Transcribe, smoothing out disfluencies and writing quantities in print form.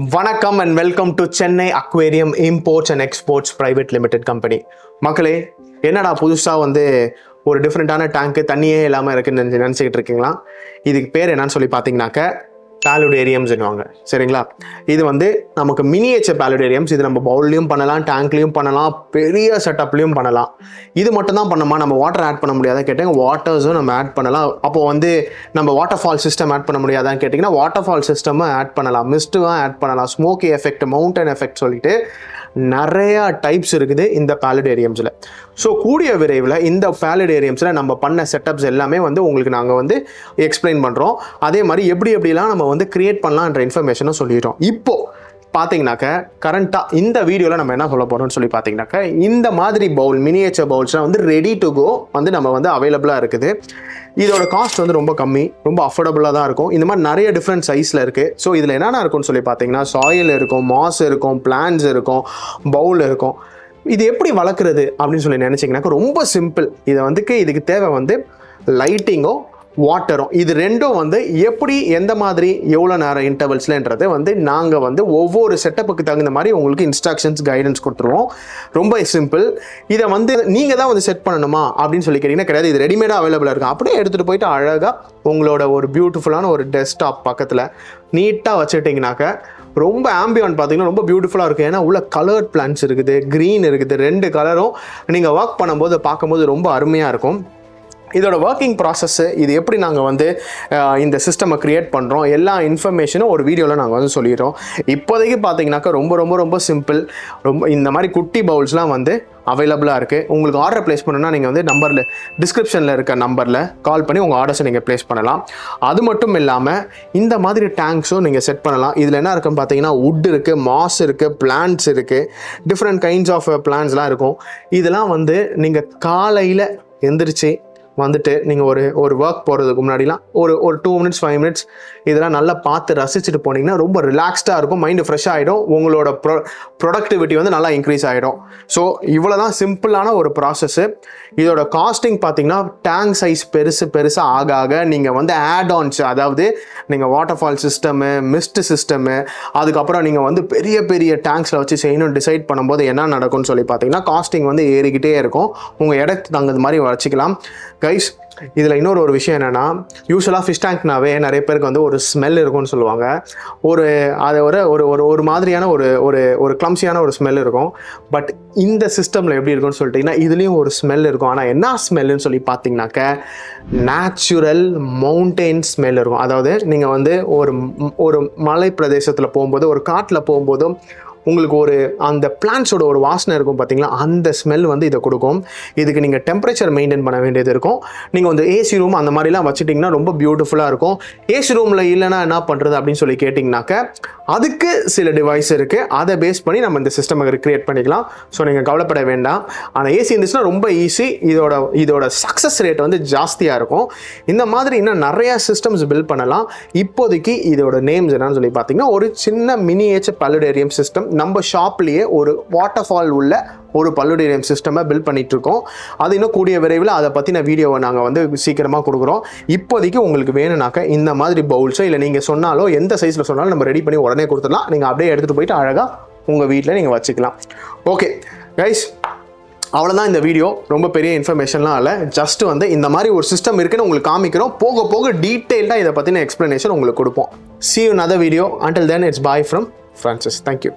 வணக்கம் and welcome to Chennai Aquarium Imports and Exports Private Limited Company. மக்களே, என்னடா புதுசா ஒரு டிஃபரெண்டான டேங்க் தண்ணியே இல்லாம இருக்குன்னு நினைச்சிட்டு இருக்கீங்களா? இதுக்கு பேர் என்னன்னு சொல்லி பாத்தீங்கன்னாக்க paludariums னுவாங்க. சரிங்களா? இது நமக்கு மினியேச்சர் paludariums. இது நம்ம பவுல்லயும் பண்ணலாம், டேங்க்லயும் பண்ணலாம், பெரிய செட்டப்லயும் பண்ணலாம். இது மட்டும் தான் பண்ணமா நம்ம வாட்டர் ஆட் பண்ண முடியாதா கேட்டீங்க, வாட்டர்ஸும் நம்ம ஆட் பண்ணலாம். அப்போ நம்ம வாட்டர் ஃபால் சிஸ்டம் ஆட் பண்ண முடியாதான்னு கேட்டிங்கன்னா வாட்டர் ஃபால் சிஸ்டம் ஆட் பண்ணலாம், மிஸ்ட்டும் ஆட் பண்ணலாம், ஸ்மோக்கி எஃபெக்ட், மவுண்டன் எஃபெக்ட் சொல்லிட்டு நிறைய டைப்ஸ் இருக்குது இந்த paludariumsல. ஸோ கூடிய விரைவில் இந்த paludariumsல நம்ம பண்ண செட்டப்ஸ் எல்லாமே உங்களுக்கு நாங்கள் எக்ஸ்பிளைன் பண்ணுறோம். அதே மாதிரி எப்படிலாம் நம்ம கிரியேட் பண்ணலான்ற இன்ஃபர்மேஷனும் சொல்லிடுறோம். இப்போ பார்த்தீங்கன்னாக்க கரண்ட்டாக இந்த வீடியோவில் நம்ம என்ன சொல்ல போகிறோம்னு சொல்லி பார்த்தீங்கன்னாக்க இந்த மாதிரி பவுல் மினியேச்சர் பவுல்ஸ்லாம் ரெடி டு கோ நம்ம அவைலபிளாக இருக்குது. இதோட காஸ்ட் ரொம்ப கம்மி, ரொம்ப அஃபோர்டபுளாக தான் இருக்கும். இந்த மாதிரி நிறைய டிஃப்ரெண்ட் சைஸில் இருக்குது. ஸோ இதில் என்னென்ன இருக்கும்னு சொல்லி பார்த்தீங்கன்னா சாயில் இருக்கும், மாஸ் இருக்கும், பிளான்ஸ் இருக்கும், பவுல் இருக்கும். இது எப்படி வளர்க்குறது அப்படின்னு சொல்லி நினச்சிங்கனாக்கா ரொம்ப சிம்பிள். இதை இதுக்கு தேவை லைட்டிங்கோ வாட்டரும். இது ரெண்டும் எப்படி எந்த மாதிரி எவ்வளோ நேரம் இன்டர்வல்ஸ்லன்றது நாங்கள் ஒவ்வொரு செட்டப்புக்கு தகுந்த மாதிரி உங்களுக்கு இன்ஸ்ட்ரக்ஷன்ஸ் கைடன்ஸ் கொடுத்துருவோம். ரொம்ப சிம்பிள். இதை நீங்கள் தான் செட் பண்ணணுமா அப்படின்னு சொல்லி கேட்டிங்கன்னா கிடையாது. இது ரெடிமேடாக அவைலபிளாக இருக்கும். அப்படியே எடுத்துகிட்டு போயிட்டு அழகாக உங்களோட ஒரு பியூட்டிஃபுல்லான ஒரு டெஸ்க்டாப் பக்கத்தில் நீட்டாக வச்சுட்டிங்கனாக்க ரொம்ப ஆம்பியன்ட் பார்த்தீங்கன்னா ரொம்ப பியூட்டிஃபுல்லாக இருக்கும். ஏன்னா உள்ள கலர்ட் பிளான்ட்ஸ் இருக்குது, க்ரீன் இருக்குது, ரெண்டு கலரும் நீங்கள் ஒர்க் பண்ணும்போது பார்க்கும்போது ரொம்ப அருமையாக இருக்கும். இதோட ஒர்க்கிங் ப்ராசஸ்ஸு, இது எப்படி நாங்கள் இந்த சிஸ்டமை க்ரியேட் பண்ணுறோம், எல்லா இன்ஃபர்மேஷனும் ஒரு வீடியோவில் நாங்கள் சொல்லிடுறோம். இப்போதைக்கு பார்த்தீங்கன்னாக்கா ரொம்ப சிம்பிள். இந்த மாதிரி குட்டி பவுல்ஸ்லாம் அவைலபிளாக இருக்குது. உங்களுக்கு ஆர்டர் ப்ளேஸ் பண்ணணும்னா நீங்கள் நம்பரில் டிஸ்கிரிப்ஷனில் இருக்க நம்பரில் கால் பண்ணி உங்கள் ஆர்டர்ஸை நீங்கள் ப்ளேஸ் பண்ணலாம். அது மட்டும் இல்லாமல் இந்த மாதிரி டேங்க்ஸும் நீங்கள் செட் பண்ணலாம். இதில் என்ன இருக்குன்னு பார்த்தீங்கன்னா வுட் இருக்குது, மாஸ் இருக்குது, பிளான்ட்ஸ் இருக்குது, டிஃப்ரெண்ட் கைண்ட்ஸ் ஆஃப் பிளான்ட்ஸ்லாம் இருக்கும். இதெல்லாம் நீங்கள் காலையில் எந்திரிச்சு நீங்கள் ஒரு ஒர்க் போகிறதுக்கு முன்னாடிலாம் ஒரு 2 minutes 5 minutes இதெல்லாம் நல்லா பார்த்து ரசிச்சுட்டு போனீங்கன்னா ரொம்ப ரிலாக்ஸ்டாக இருக்கும், மைண்டு ஃப்ரெஷ்ஷாக ஆகிடும், உங்களோட ப்ரொடக்டிவிட்டி நல்லா இன்க்ரீஸ் ஆகிடும். ஸோ இவ்வளோ தான் சிம்பிளான ஒரு ப்ராசஸ்ஸு. இதோட காஸ்டிங் பார்த்தீங்கன்னா டேங்க் சைஸ் பெருசாக ஆக நீங்கள் ஆட் ஆன்ஸ், அதாவது நீங்கள் waterfall system, mist system, அதுக்கப்புறம் நீங்கள் பெரிய பெரிய டேங்க்ஸில் வச்சு செய்யணும்னு டிசைட் பண்ணும்போது என்ன நடக்கும்னு சொல்லி பார்த்தீங்கன்னா காஸ்டிங் ஏறிக்கிட்டே இருக்கும். உங்கள் இடத்துக்கு தகுந்த மாதிரி வச்சுக்கலாம். கைஸ், இதில் இன்னொரு விஷயம் என்னென்னா, யூஸ்வலாக ஃபிஷ் டேங்க்னாவே நிறைய பேருக்கு ஒரு ஸ்மெல் இருக்கும்னு சொல்லுவாங்க. அது ஒரு மாதிரியான ஒரு கிளம்சியான ஒரு ஸ்மெல் இருக்கும். பட் இந்த சிஸ்டமில் எப்படி இருக்கும்னு சொல்லிட்டிங்கன்னா இதுலேயும் ஒரு ஸ்மெல் இருக்கும். ஆனால் என்ன ஸ்மெல்லுன்னு சொல்லி பார்த்தீங்கன்னாக்க நேச்சுரல் மவுண்டெயின் ஸ்மெல் இருக்கும். அதாவது நீங்கள் ஒரு மலை பிரதேசத்தில் போகும்போது, ஒரு காட்டில் போகும்போதும் உங்களுக்கு அந்த பிளான்ட்ஸோட ஒரு வாசனை இருக்கும் பார்த்தீங்களா, அந்த ஸ்மெல் இதை கொடுக்கும். இதுக்கு நீங்கள் டெம்பரேச்சர் மெயின்டைன் பண்ண வேண்டியது இருக்கும். நீங்கள் ஏசி ரூம் அந்த மாதிரிலாம் வச்சுட்டிங்கன்னா ரொம்ப பியூட்டிஃபுல்லாக இருக்கும். ஏசி ரூமில் இல்லைன்னா என்ன பண்ணுறது அப்படின்னு சொல்லி கேட்டிங்கனாக்க அதுக்கு சில டிவைஸ் இருக்குது. அதை பேஸ் பண்ணி நம்ம இந்த சிஸ்டம் கிரியேட் பண்ணிக்கலாம். ஸோ நீங்கள் கவலைப்பட வேண்டாம். ஆனால் ஏசி இருந்துச்சுன்னா ரொம்ப ஈஸி. இதோட சக்ஸஸ் ரேட் ஜாஸ்தியாக இருக்கும். இந்த மாதிரி இன்னும் நிறைய சிஸ்டம்ஸ் பில்ட் பண்ணலாம். இப்போதைக்கு இதோட நேம்ஸ் என்னன்னு சொல்லி பார்த்தீங்கன்னா ஒரு சின்ன மினியேச்சர் paludarium சிஸ்டம் நம்ம ஷாப்லேயே ஒரு வாட்டர் ஃபால் உள்ள ஒரு paludarium சிஸ்டமை பில்ட் பண்ணிட்டு இருக்கோம். அது இன்னும் கூடிய விரைவில் அதை பற்றின வீடியோவை நாங்கள் சீக்கிரமாக கொடுக்குறோம். இப்போதைக்கு உங்களுக்கு வேணும்னாக்க இந்த மாதிரி பவுல்ஸோ இல்லை நீங்கள் சொன்னாலோ எந்த சைஸில் சொன்னாலும் நம்ம ரெடி பண்ணி உடனே கொடுத்துடலாம். நீங்கள் அப்படியே எடுத்துகிட்டு போயிட்டு அழகாக உங்கள் வீட்டில் நீங்கள் வச்சுக்கலாம். ஓகே கைஸ், அவ்வளோதான் இந்த வீடியோ. ரொம்ப பெரிய இன்ஃபர்மேஷன்லாம் இல்லை. ஜஸ்ட் இந்த மாதிரி ஒரு சிஸ்டம் இருக்குன்னு உங்களுக்கு காமிக்கிறோம். போக போக டீட்டெயில்டாக இதை பற்றின எக்ஸ்ப்ளனேஷன் உங்களுக்கு கொடுப்போம். See you in another video. Until then, it's bye from Francis. Thank you.